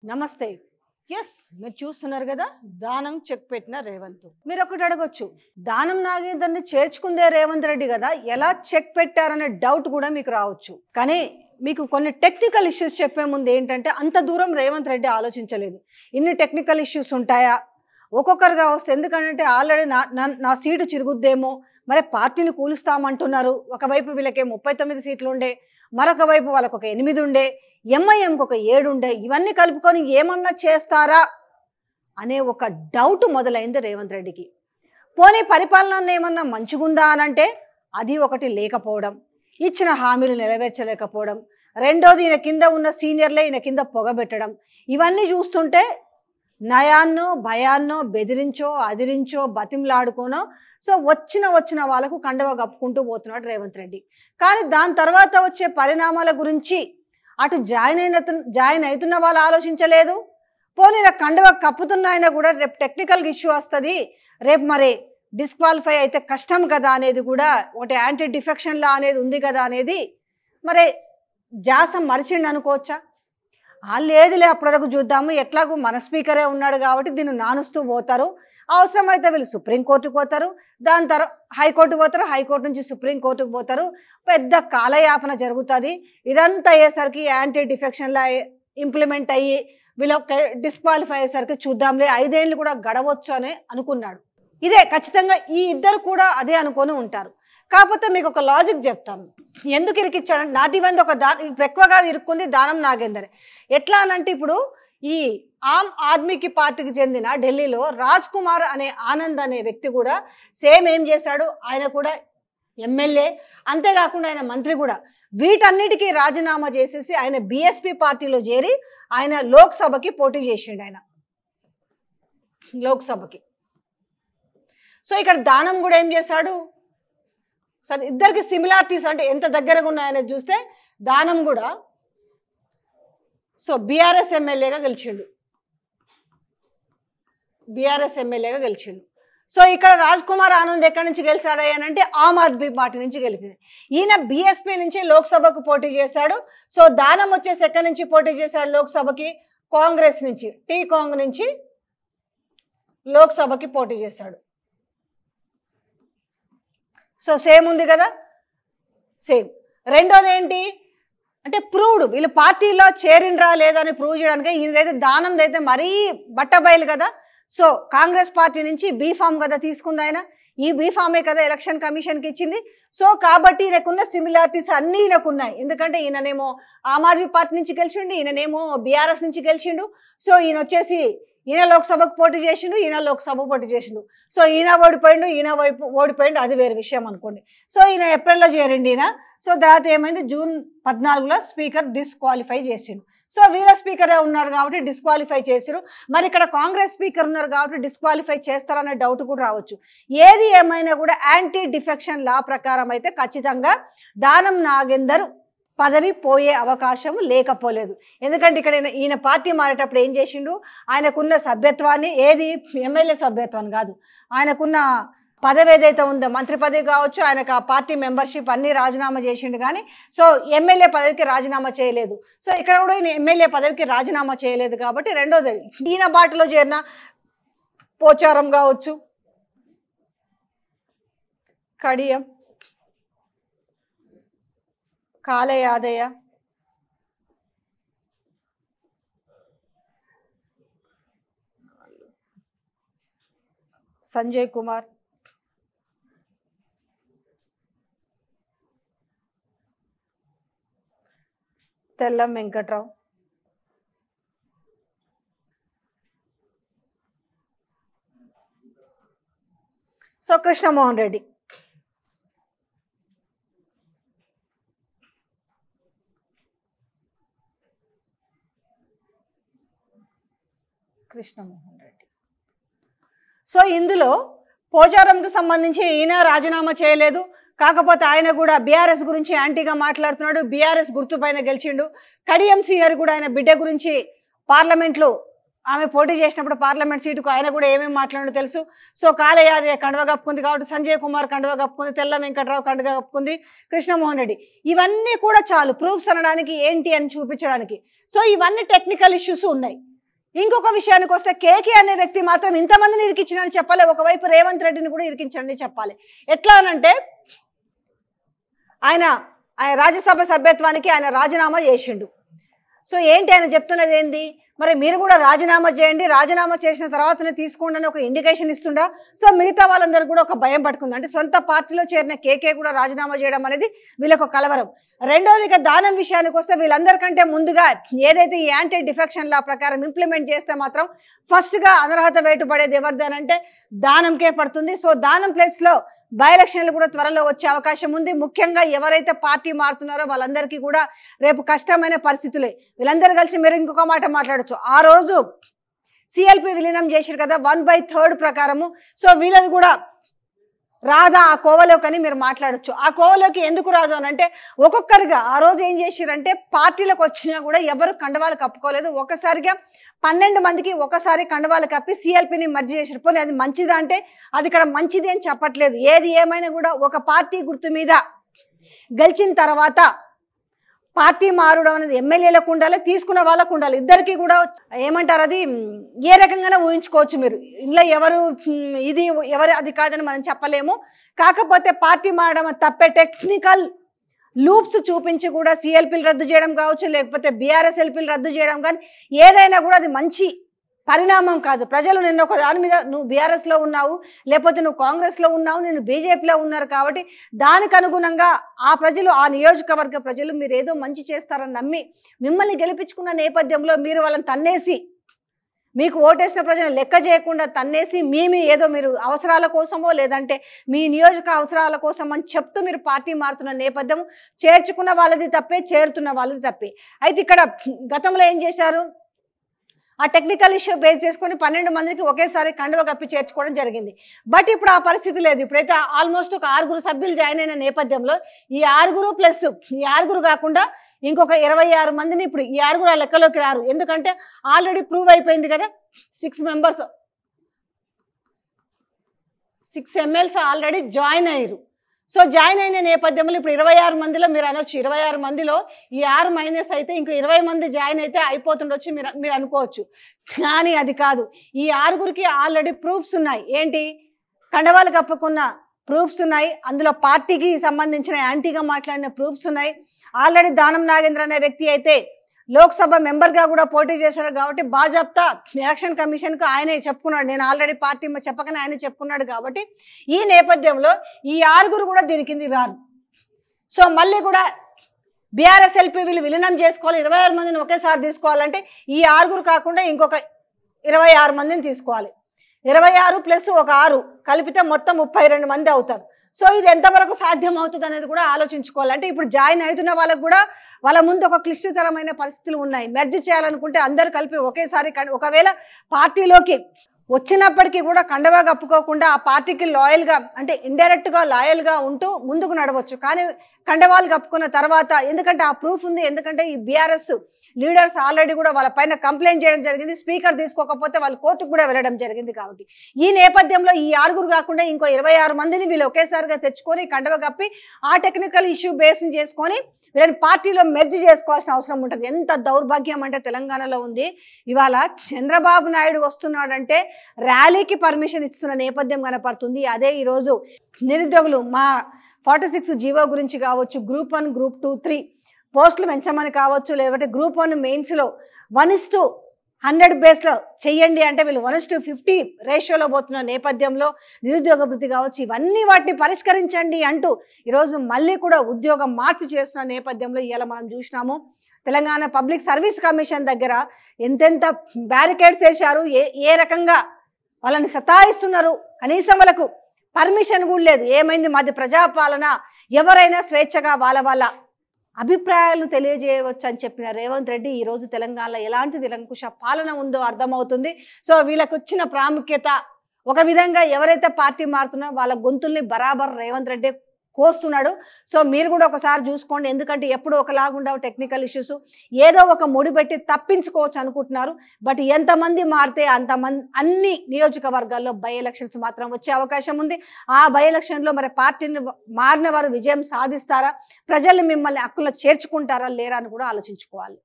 నమస్తే. యెస్, మీరు చూస్తున్నారు కదా, దానం చెక్ పెట్టిన రేవంత్. మీరు ఒకటి అడగొచ్చు, దానం నాగేందర్ని చేర్చుకుందే రేవంత్ రెడ్డి కదా, ఎలా చెక్ పెట్టారనే డౌట్ కూడా మీకు రావచ్చు. కానీ మీకు కొన్ని టెక్నికల్ ఇష్యూస్ చెప్పే ముందు ఏంటంటే, అంత దూరం రేవంత్ రెడ్డి ఆలోచించలేదు. ఇన్ని టెక్నికల్ ఇష్యూస్ ఉంటాయా, ఒక్కొక్కరుగా వస్తే, ఎందుకంటే ఆల్రెడీ నా సీటు చిరుగుద్దేమో, మరి పార్టీని కూలుస్తామంటున్నారు. ఒకవైపు వీళ్ళకి 39 సీట్లు ఉండే, మరొక వైపు వాళ్ళకు ఒక 8 ఉండే, ఎంఐఎంకి ఒక 7 ఉండే, ఇవన్నీ కలుపుకొని ఏమన్నా చేస్తారా అనే ఒక డౌట్ మొదలైంది రేవంత్ రెడ్డికి. పోనీ పరిపాలన ఏమన్నా మంచిగుందా అనంటే అది ఒకటి లేకపోవడం, ఇచ్చిన హామీలు నెరవేర్చలేకపోవడం, రెండోది ఈయన కింద ఉన్న సీనియర్లే ఈయన కింద పొగబెట్టడం, ఇవన్నీ చూస్తుంటే నయాన్నో భయాన్నో బెదిరించో అదిరించో బతిమలాడుకోనో సో వచ్చిన వాళ్ళకు కండవ కప్పుకుంటూ పోతున్నాడు రేవంత్ రెడ్డి. కానీ దాని తర్వాత వచ్చే పరిణామాల గురించి అటు జాయిన్ అవుతున్న వాళ్ళు ఆలోచించలేదు. పోనీ ఇలా కండవ కప్పుతున్న ఆయన కూడా రేపు టెక్నికల్ ఇష్యూ వస్తుంది, రేపు మరి డిస్క్వాలిఫై అయితే కష్టం కదా అనేది కూడా, ఒకటి యాంటీ డిఫెక్షన్ లా అనేది ఉంది కదా అనేది మరి జాసం మరిచిండి అనుకోవచ్చా? లేదులే అప్పటివరకు చూద్దాము, ఎట్లాగూ మన స్పీకరే ఉన్నాడు కాబట్టి దీన్ని నానుస్తూ పోతారు, అవసరమైతే వీళ్ళు సుప్రీంకోర్టుకు పోతారు, దాని తర్వాత హైకోర్టుకు పోతారు, హైకోర్టు నుంచి సుప్రీంకోర్టుకు పోతారు, పెద్ద కాలయాపన జరుగుతుంది. ఇదంతా అయ్యేసరికి యాంటీ డిఫెక్షన్లా ఇంప్లిమెంట్ అయ్యి వీళ్ళు డిస్క్వాలిఫై అయ్యేసరికి చూద్దాంలే 5 ఏళ్ళు కూడా గడవచ్చు అని అనుకున్నాడు. ఇదే ఖచ్చితంగా ఈ ఇద్దరు కూడా అదే అనుకొని ఉంటారు. కాకపోతే మీకు ఒక లాజిక్ చెప్తాను, ఎందుకు ఇరికిచ్చాడంటే, నాటివంది ఒక ఎక్కువగా ఇరుక్కుంది దానం నాగేందర్. ఎట్లా అనంటే, ఇప్పుడు ఈ ఆమ్ ఆద్మీకి పార్టీకి చెందిన ఢిల్లీలో రాజ్ కుమార్ అనే ఆనంద్ అనే వ్యక్తి కూడా సేమ్ ఏం చేశాడు, ఆయన కూడా ఎమ్మెల్యే, అంతేకాకుండా ఆయన మంత్రి కూడా. వీటన్నిటికీ రాజీనామా చేసేసి ఆయన బీఎస్పీ పార్టీలో చేరి ఆయన లోక్సభకి పోటీ చేసిండు. ఆయన లోక్సభకి. సో ఇక్కడ దానం కూడా ఏం చేశాడు, సరే ఇద్దరికి సిమిలారిటీస్ అంటే ఎంత దగ్గరగా ఉన్నాయనేది చూస్తే, దానం కూడా సో బీఆర్ఎస్ ఎమ్మెల్యేగా గెలిచిండు, సో ఇక్కడ రాజ్ కుమార్ ఆనంద్ ఎక్కడి నుంచి గెలిచాడు అంటే ఆమ్ ఆద్మీ పార్టీ నుంచి గెలిపింది. ఈయన బీఎస్పీ నుంచి లోక్సభకు పోటీ చేశాడు. సో దానం వచ్చేసి ఎక్కడి నుంచి పోటీ చేశాడు లోక్సభకి, కాంగ్రెస్ నుంచి, కాంగ్ నుంచి లోక్సభకి పోటీ చేశాడు. సో సేమ్ ఉంది కదా, సేమ్. రెండోది ఏంటి అంటే, ప్రూవ్డ్ వీళ్ళు పార్టీలో చేరిండ్రా లేదని ప్రూవ్ చేయడానికి ఈయనదైతే దానందైతే మరీ బట్టబయలు కదా. సో కాంగ్రెస్ పార్టీ నుంచి బీఫామ్ కదా తీసుకుంది ఆయన, ఈ బీఫామే కదా ఎలక్షన్ కమిషన్కి ఇచ్చింది. సో కాబట్టి ఈయనకున్న సిమిలారిటీస్ అన్నీ ఈయనకున్నాయి. ఎందుకంటే ఈయననేమో ఆమ్ ఆద్మీ పార్టీ నుంచి గెలిచిండు, ఈయననేమో బీఆర్ఎస్ నుంచి గెలిచిండు. సో ఈయన వచ్చేసి ఈయన లోక్సభకు పోటీ చేసిండు, ఈయన లోక్సభకు పోటీ చేసిండు. సో ఈయన ఓడిపోయిండు, ఈయన ఓడిపోయిండు, అది వేరే విషయం అనుకోండి. సో ఈయన ఏప్రిల్లో చేరిండు ఈయన. సో తర్వాత ఏమైంది, జూన్ 14లో స్పీకర్ డిస్క్వాలిఫై చేసిండు. సో వీళ్ళ స్పీకరే ఉన్నారు కాబట్టి డిస్క్వాలిఫై చేసిరు. మరి ఇక్కడ కాంగ్రెస్ స్పీకర్ ఉన్నారు కాబట్టి డిస్క్వాలిఫై చేస్తారనే డౌట్ కూడా రావచ్చు. ఏది ఏమైనా కూడా యాంటీ డిఫెక్షన్ లా ప్రకారం అయితే ఖచ్చితంగా దానం నాగేందర్ పదవి పోయే అవకాశం లేకపోలేదు. ఎందుకంటే ఇక్కడ ఈయన పార్టీ మారేటప్పుడు ఏం చేసిండు, ఆయనకున్న సభ్యత్వాన్ని, ఏది ఎమ్మెల్యే సభ్యత్వాన్ని కాదు, ఆయనకున్న పదవి ఏదైతే ఉందో మంత్రి పదవి కావచ్చు, ఆయనకు ఆ పార్టీ మెంబర్షిప్ అన్నీ రాజీనామా చేసిండు. కానీ సో ఎమ్మెల్యే పదవికి రాజీనామా చేయలేదు. సో ఇక్కడ కూడా ఈయన ఎమ్మెల్యే పదవికి రాజీనామా చేయలేదు కాబట్టి రెండోది ఈయన బాటలో చేరిన పోచారం కావచ్చు, కడియం, కాలయాదయ్య, సంజయ్ కుమార్, తెల్లం వెంకట్రావు, సో కృష్ణమోహన్ రెడ్డి. సో ఇందులో పోచారంకి సంబంధించి ఈయన రాజీనామా చేయలేదు. కాకపోతే ఆయన కూడా బీఆర్ఎస్ గురించి యాంటీగా మాట్లాడుతున్నాడు, బీఆర్ఎస్ గుర్తుపైన గెలిచిండు. కడియం శ్రీహరి కూడా ఆయన బిడ్డ గురించి పార్లమెంట్లో ఆమె పోటీ చేసినప్పుడు పార్లమెంట్ సీటుకు ఆయన కూడా ఏమేమి మాట్లాడో తెలుసు. సో కాళయాదే కండువ కప్పుకుంది కాబట్టి సంజయ్ కుమార్ కండువ కప్పుకుంది, తెల్ల వెంకట్రావు కండువ కప్పుకుంది, కృష్ణమోహన్ రెడ్డి. ఇవన్నీ కూడా చాలు ప్రూఫ్స్ అనడానికి, ఏంటి అని చూపించడానికి. సో ఇవన్నీ టెక్నికల్ ఇష్యూస్ ఉన్నాయి. ఇంకొక విషయానికి వస్తే కేకే అనే వ్యక్తి మాత్రం ఇంతమందిని ఇరికించినని చెప్పాలి, ఒకవైపు రేవంత్ రెడ్డిని కూడా ఇరికించండి చెప్పాలి. ఎట్లా అనంటే ఆయన రాజ్యసభ సభ్యత్వానికి ఆయన రాజీనామా చేసిండు. సో ఏంటి ఆయన చెప్తున్నది ఏంది, మరి మీరు కూడా రాజీనామా చేయండి, రాజీనామా చేసిన తర్వాతనే తీసుకోండి అని ఒక ఇండికేషన్ ఇస్తుండా. సో మిగతా వాళ్ళందరూ కూడా ఒక భయం పట్టుకుంది. అంటే సొంత పార్టీలో చేరిన కేకే కూడా రాజీనామా చేయడం అనేది వీళ్ళకు కలవరం. రెండోది ఇక దానం విషయానికి వస్తే వీళ్ళందరికంటే ముందుగా ఏదైతే ఈ యాంటీ డిఫెక్షన్ లా ప్రకారం ఇంప్లిమెంట్ చేస్తే మాత్రం ఫస్ట్గా అనర్హత వేటు పడేది ఎవరిదేనంటే దానంకే పడుతుంది. సో దానం ప్లేస్లో బై ఎలక్షన్లు కూడా త్వరలో వచ్చే అవకాశం ఉంది. ముఖ్యంగా ఎవరైతే పార్టీ మారుతున్నారో వాళ్ళందరికీ కూడా రేపు కష్టమైన పరిస్థితులే. వీళ్ళందరూ కలిసి మీరు ఇంకొక మాట మాట్లాడచ్చు. ఆ రోజు సిఎల్పి విలీనం చేశారు కదా 1/3 ప్రకారము. సో వీళ్ళది కూడా రాదా ఆ కోవలోకి అని మీరు మాట్లాడచ్చు. ఆ కోవలోకి ఎందుకు రాదు అని అంటే ఒక్కొక్కరిగా ఆ రోజు ఏం చేశారంటే పార్టీలకు వచ్చినా కూడా ఎవరు కండవాలు కప్పుకోలేదు. ఒకసారిగా 12 మందికి ఒకసారి కండవాలు కప్పి సిఎల్పిని మర్జీ చేశారు. పోనీ అది మంచిదా అంటే అది ఇక్కడ మంచిది అని చెప్పట్లేదు. ఏది ఏమైనా కూడా ఒక పార్టీ గుర్తు మీద గెలిచిన తర్వాత పార్టీ మారడం అనేది ఎమ్మెల్యేలకు ఉండాలి, తీసుకున్న వాళ్ళకు ఉండాలి. ఇద్దరికి కూడా ఏమంటారు అది ఏ రకంగానే ఊహించుకోవచ్చు మీరు. ఇంట్లో ఎవరు ఇది ఎవరు అది కాదని మనం చెప్పలేము. కాకపోతే పార్టీ మారడం తప్పే. టెక్నికల్ లూప్స్ చూపించి కూడా సిఎల్పీలు రద్దు చేయడం కావచ్చు, లేకపోతే బీఆర్ఎస్ ఎల్పీలు రద్దు చేయడం, కానీ ఏదైనా కూడా అది మంచి పరిణామం కాదు. ప్రజలు నిన్న ఒక దాని మీద నువ్వు బీఆర్ఎస్లో ఉన్నావు, లేకపోతే నువ్వు కాంగ్రెస్లో ఉన్నావు, నేను బీజేపీలో ఉన్నారు కాబట్టి దానికి అనుగుణంగా ఆ ప్రజలు, ఆ నియోజకవర్గ ప్రజలు మీరు ఏదో మంచి చేస్తారని నమ్మి మిమ్మల్ని గెలిపించుకున్న నేపథ్యంలో మీరు వాళ్ళని తన్నేసి, మీకు ఓటేసిన ప్రజలు లెక్క చేయకుండా తన్నేసి మీ ఏదో మీరు అవసరాల కోసమో లేదంటే మీ నియోజక అవసరాల కోసం అని చెప్తూ మీరు పార్టీ మారుతున్న నేపథ్యం చేర్చుకున్న వాళ్ళది తప్పే, చేరుతున్న వాళ్ళది తప్పే. అయితే ఇక్కడ గతంలో ఏం చేశారు, ఆ టెక్నికల్ ఇష్యూ బేస్ చేసుకొని 12 మందికి ఒకేసారి కండువ కప్పి చేర్చుకోవడం జరిగింది. బట్ ఇప్పుడు ఆ పరిస్థితి లేదు. ఇప్పుడైతే ఆల్మోస్ట్ ఒక 6 సభ్యులు జాయిన్ అయిన నేపథ్యంలో ఈ 6 ప్లస్ ఈ 6 కాకుండా ఇంకొక 26 మందిని ఇప్పుడు ఈ 6 ఆ లెక్కలోకి రారు. ఎందుకంటే ఆల్రెడీ ప్రూవ్ అయిపోయింది కదా 6 మెంబర్స్ 6 ఎమ్మెల్స్ ఆల్రెడీ జాయిన్ అయ్యారు. సో జాయిన్ అయిన నేపథ్యంలో ఇప్పుడు 26 మందిలో మీరు అనొచ్చు 26 మందిలో ఈ 6 మైనస్ అయితే ఇంకో 20 మంది జాయిన్ అయితే అయిపోతుండొచ్చు మీరు అనుకోవచ్చు. కానీ అది కాదు. ఈ 6కి ఆల్రెడీ ప్రూఫ్స్ ఉన్నాయి. ఏంటి, కండవాలు కప్పుకున్న ప్రూఫ్స్ ఉన్నాయి, అందులో పార్టీకి సంబంధించిన యాంటీగా మాట్లాడిన ప్రూఫ్స్ ఉన్నాయి. ఆల్రెడీ దానం నాగేంద్ర అనే వ్యక్తి అయితే లోక్సభ మెంబర్గా కూడా పోటీ చేశారు కాబట్టి బాజాప్తా ఎలక్షన్ కమిషన్కు ఆయనే చెప్పుకున్నాడు, నేను ఆల్రెడీ పార్టీ చెప్పకనే ఆయనే చెప్పుకున్నాడు. కాబట్టి ఈ నేపథ్యంలో ఈ 6 కూడా దీని కింద రారు. సో మళ్ళీ కూడా బీఆర్ఎస్ ఎల్పీ వీళ్ళు విలీనం చేసుకోవాలి, 26 మందిని ఒకేసారి తీసుకోవాలంటే ఈ 6 కాకుండా ఇంకొక 26 మందిని తీసుకోవాలి. 26 ప్లస్ ఒక 6 కలిపితే మొత్తం 32 మంది అవుతారు. సో ఇది ఎంతవరకు సాధ్యం అవుతుంది అనేది కూడా ఆలోచించుకోవాలి. అంటే ఇప్పుడు జాయిన్ అవుతున్న వాళ్ళకు కూడా వాళ్ళ ముందు ఒక క్లిష్టతరమైన పరిస్థితులు ఉన్నాయి. మెర్జ్ చేయాలనుకుంటే అందరూ కలిపి ఒకేసారి, ఒకవేళ పార్టీలోకి వచ్చినప్పటికీ కూడా కండవా కప్పుకోకుండా ఆ పార్టీకి లాయల్గా అంటే ఇండైరెక్ట్గా లాయల్గా ఉంటూ ముందుకు నడవచ్చు. కానీ కండవాలు కప్పుకున్న తర్వాత, ఎందుకంటే ఆ ప్రూఫ్ ఉంది, ఎందుకంటే ఈ బీఆర్ఎస్ లీడర్స్ ఆల్రెడీ కూడా వాళ్ళ పైన కంప్లైంట్ చేయడం జరిగింది, స్పీకర్ తీసుకోకపోతే వాళ్ళు కోర్టుకు కూడా వెళ్ళడం జరిగింది. కాబట్టి ఈ నేపథ్యంలో ఈ 6 కాకుండా ఇంకో 26 మందిని వీళ్ళు ఒకేసారిగా తెచ్చుకొని కండవ కప్పి ఆ టెక్నికల్ ఇష్యూ బేస్ని చేసుకొని వీళ్ళని పార్టీలో మెర్జ్ చేసుకోవాల్సిన అవసరం ఉంటుంది. ఎంత దౌర్భాగ్యం అంటే తెలంగాణలో ఉంది. ఇవాళ చంద్రబాబు నాయుడు వస్తున్నాడంటే ర్యాలీకి పర్మిషన్ ఇస్తున్న నేపథ్యం కనపడుతుంది. అదే ఈరోజు నిరుద్యోగులు మా 46 జీవో గురించి కావచ్చు, గ్రూప్ 1, గ్రూప్ 2, 3 పోస్టులు పెంచమని కావచ్చు, లేకపోతే గ్రూప్ 1 మెయిన్స్లో 1:100 బేస్లో చెయ్యండి అంటే వీళ్ళు 1:50 రేషియోలో పోతున్న నేపథ్యంలో నిరుద్యోగ వృత్తి కావచ్చు, ఇవన్నీ వాటిని పరిష్కరించండి అంటూ ఈరోజు మళ్ళీ కూడా ఉద్యోగం మార్చి చేస్తున్న నేపథ్యంలో ఇలా మనం చూసినాము. తెలంగాణ పబ్లిక్ సర్వీస్ కమిషన్ దగ్గర ఎంతెంత బ్యారికేడ్స్ వేశారు, ఏ రకంగా వాళ్ళని సతాయిస్తున్నారు. కనీసం వాళ్ళకు పర్మిషన్ కూడా లేదు. ఏమైంది, మాది ప్రజాపాలన, ఎవరైనా స్వేచ్ఛగా వాళ్ళ అభిప్రాయాలు తెలియజేయవచ్చు అని చెప్పిన రేవంత్ రెడ్డి ఈరోజు తెలంగాణలో ఎలాంటి నిరంకుశ పాలన ఉందో అర్థమవుతుంది. సో వీళ్ళకు వచ్చిన ప్రాముఖ్యత ఒక విధంగా ఎవరైతే పార్టీ మారుతున్నారో వాళ్ళ గొంతుల్ని బరాబర్ రేవంత్ రెడ్డి కోస్తున్నాడు. సో మీరు కూడా ఒకసారి చూసుకోండి, ఎందుకంటే ఎప్పుడు ఒకలాగుండవు టెక్నికల్ ఇష్యూస్, ఏదో ఒక ముడి పెట్టి తప్పించుకోవచ్చు అనుకుంటున్నారు. బట్ ఎంతమంది మారితే అంతమంది అన్ని నియోజకవర్గాల్లో బై ఎలక్షన్స్ మాత్రం వచ్చే అవకాశం ఉంది. ఆ బై ఎలక్షన్లో మరి పార్టీని మారిన వారు విజయం సాధిస్తారా, ప్రజలు మిమ్మల్ని హక్కులో చేర్చుకుంటారా లేరా అని కూడా ఆలోచించుకోవాలి.